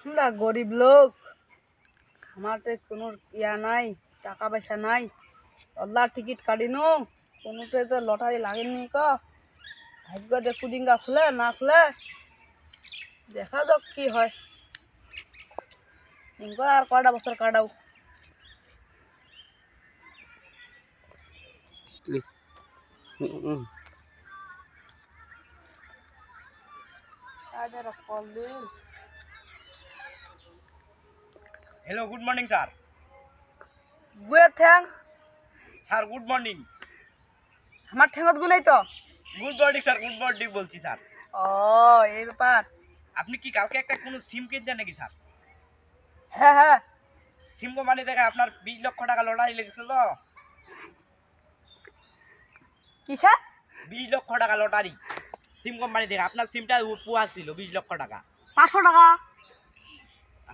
আমরা গরিব লোক, আমাদের কোনো ইয়া নাই, টাকা পয়সা নাই। আল্লাহর টিকিট কাটিনো কোনোতে তো লটারি লাগেনি। ভাগ্য দে কুদিঙ্গা খুলে না খুলে দেখা যাক কি হয়। আর কয়টা বছর কাটাও। Hello good morning sir. গুয়ে ঠ্যাং सर गुड मॉर्निंग। আমার ঠ্যাঙত গুলাই তো। Good morning sir, good morning বলছি স্যার। ও এই ব্যাপার। আপনি কি কালকে একটা কোনো সিম কিনছেন নাকি স্যার? হ্যাঁ হ্যাঁ, সিম কোম্পানি থেকে আপনার 20 লক্ষ টাকা লটারি লেগেছিল তো? কিসের 20 লক্ষ টাকা লটারি সিম কোম্পানি থেকে আপনার সিমটা পুয়া ছিল 20 লক্ষ টাকা। 500 টাকা?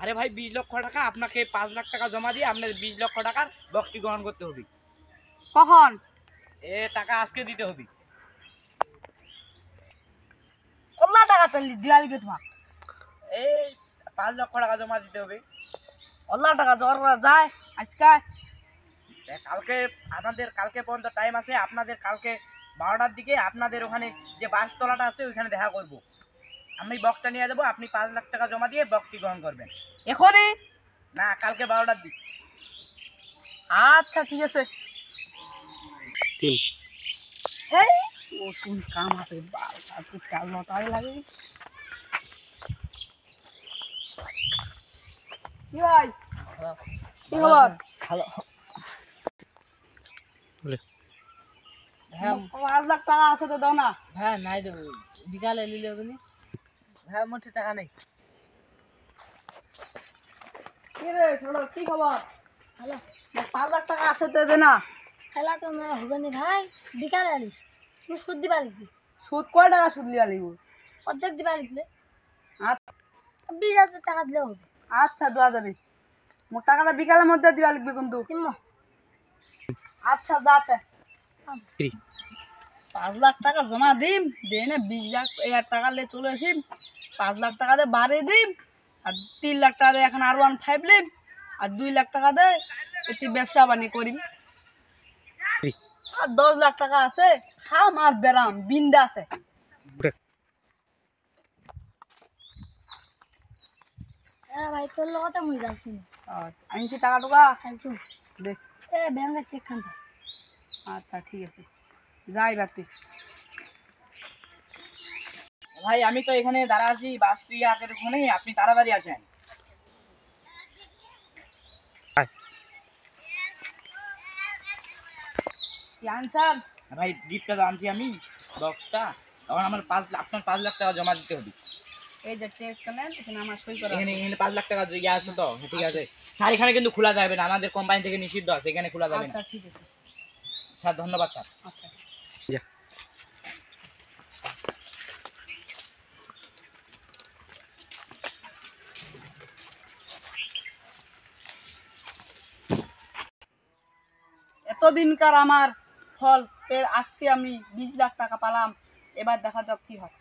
আরে ভাই 20 লক্ষ টাকা, আপনাকে 5 লাখ টাকা জমা দিয়ে আপনার 20 লক্ষ টাকার বক্সটি গ্রহণ করতে হবে। কখন? এ টাকা আজকে দিতে হবে। কল্লা টাকা তাহলে দিওয়ালি কে তোমার? এই 5 লক্ষ টাকা জমা দিতে হবে। কল্লা টাকা জোগাড় করা যায় আজকে? কালকে আমাদের কালকে পর্যন্ত টাইম আছে। আপনাদের কালকে 12টার দিকে আপনাদের ওখানে যে বাসতলাটা আছে ওইখানে দেখা করব। আমি বক্সটা নিয়ে যাবো, আপনি 5 লাখ টাকা জমা দিয়ে বক্সটি গ্রহণ করবেন। এখনই? না, কালকে 12টার দিক। আচ্ছা ঠিক আছে। হেই ও শুন কাম হাতে বাল আজকে চাল লটারি লাগে। কি ভাই কি খবর? ভালো। হ্যাঁ 5 লাখ টাকা আছে তো দাও না। হ্যাঁ নাই দেবো, বিকালে নিলে হবে নি। হ্যাঁ মুঠে টাকা নেই। কি রে ছোট কি খবর? হ্যালো, 5 লাখ টাকা আছে তো দে না। খেলা তো না হবে নি ভাই, বিকালে আনিস। তুমি সুদ দিবা লিখবি, সুদ কয় টাকা সুদ লিয়া লিব? অর্ধেক দিবা লিখলে আচ্ছা 20,000 টাকা দিলে হবে। আচ্ছা দেওয়া যাবে। মোর টাকাটা বিকালের মধ্যে দিবা লিখবে কিন্তু। কিম্মা আচ্ছা যাতে 5 লাখ টাকা জমা দিম, দিয়ে 20 লাখ টাকা নিয়ে চলে আসিম। 5 লাখ টাকা দিয়ে বাড়ি দিম, আর 3 লাখ টাকা দিয়ে এখন R15 লিম, আর 2 লাখ টাকা দিয়ে একটি ব্যবসা বাণী করিম। আর 10 লাখ টাকা আছে, খাম আর বেরাম বিন্দা আছে। হ্যাঁ ভাই, তোর লগতে মুই যাচ্ছি না। আনছি টাকা টুকা খাইছু দেখ। ব্যাংকের চেক খান। আচ্ছা ঠিক আছে, যাই বা তুই। ভাই আমি তো এখানে দাঁড়া আছি বাসটি আগের ওখানে, আপনি তাড়াতাড়ি আসেন। কি আনসার? ভাই গিফটটা তো আনছি আমি, বক্সটা। তখন আমার আপনার 5 লাখ টাকা জমা দিতে হবে। এই যে চেক করলেন, এখানে আমার সই করা এখানে আছে। এখানে 5 লাখ টাকা ইয়ে আছে তো, ঠিক আছে স্যার। এখানে কিন্তু খোলা যাবে না, আমাদের কোম্পানি থেকে নিষিদ্ধ আছে, এখানে খোলা যাবে না। আচ্ছা ঠিক আছে। স্যার ধন্যবাদ স্যার। আচ্ছা এতদিনকার আমার ফল এর আজকে আমি 20 লাখ টাকা পালাম। এবার দেখা যাক কি হয়।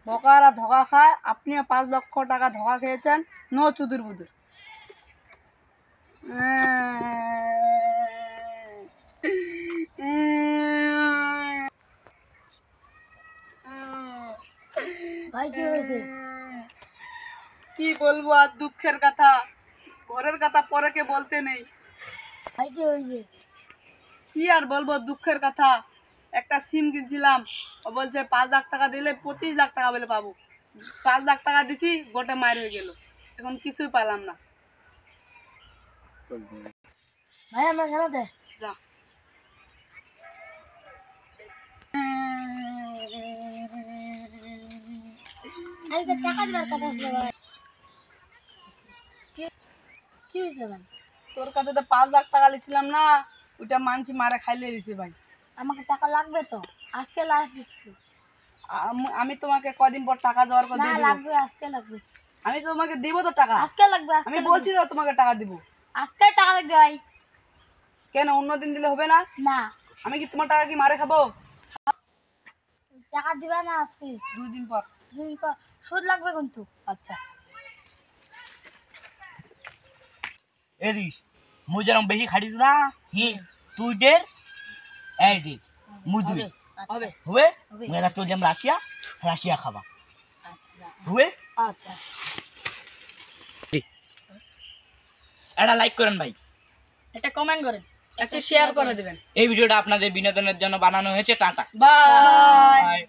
ধোকারা ধোকা খায়, আপনিও 5 লক্ষ টাকা ধোকা খেয়েছেন। নো চুদুর বুদুর। ভাই কি হয়েছে? কি বলবো আর দুঃখের কথা, ঘরের কথা পরেকে বলতে নেই। ভাই কি হয়েছে? কি আর বলবো দুঃখের কথা, একটা সিম কিনছিলাম, ও বলছে 5 লাখ টাকা দিলে 25 লাখ টাকা বলে পাবো। 5 লাখ টাকা দিছি, গোটে মায়ের হয়ে গেল, এখন কিছুই পালাম না। ভাই আমরা খেলা দে। যা আজকে টাকা দিবার কথা ছিল ভাই। কি কি হয়েছে ভাই? তোর কাছে তো 5 লাখ টাকা লিছিলাম না, ওইটা মানছি মারে খাইলে দিছে ভাই। আমাকে টাকা লাগবে তো, আজকে লাস্ট দিচ্ছি। আমি তোমাকে কদিন পর টাকা জোগাড় করে না দিয়ে দিব। লাগবে, আজকে লাগবে। আমি তোমাকে দিব তো টাকা, আজকে লাগবে, আমি বলছি তো তোমাকে টাকা দিব। আজকে টাকা লাগবে ভাই। কেন অন্যদিন দিলে হবে না? না, আমি কি তোমার টাকা কি মারে খাবো? টাকা দিবা না আজকে, 2 দিন পর। দুদিন পর সুদ লাগবে কিন্তু। আচ্ছা এদিস মুই যেরকম বেশি খাটি না হি তুই ডের এই ডে মুই দুই আচ্ছা, হবে। হবে হবে। মেলা তো যেম রাশিয়া রাশিয়া খাবা আচ্ছা, যা। হবে। আচ্ছা একটা লাইক করেন ভাই, একটা কমেন্ট করেন, একটা শেয়ার করে দিবেন। এই ভিডিওটা আপনাদের বিনোদনের জন্য বানানো হয়েছে। Tata bye. বাই।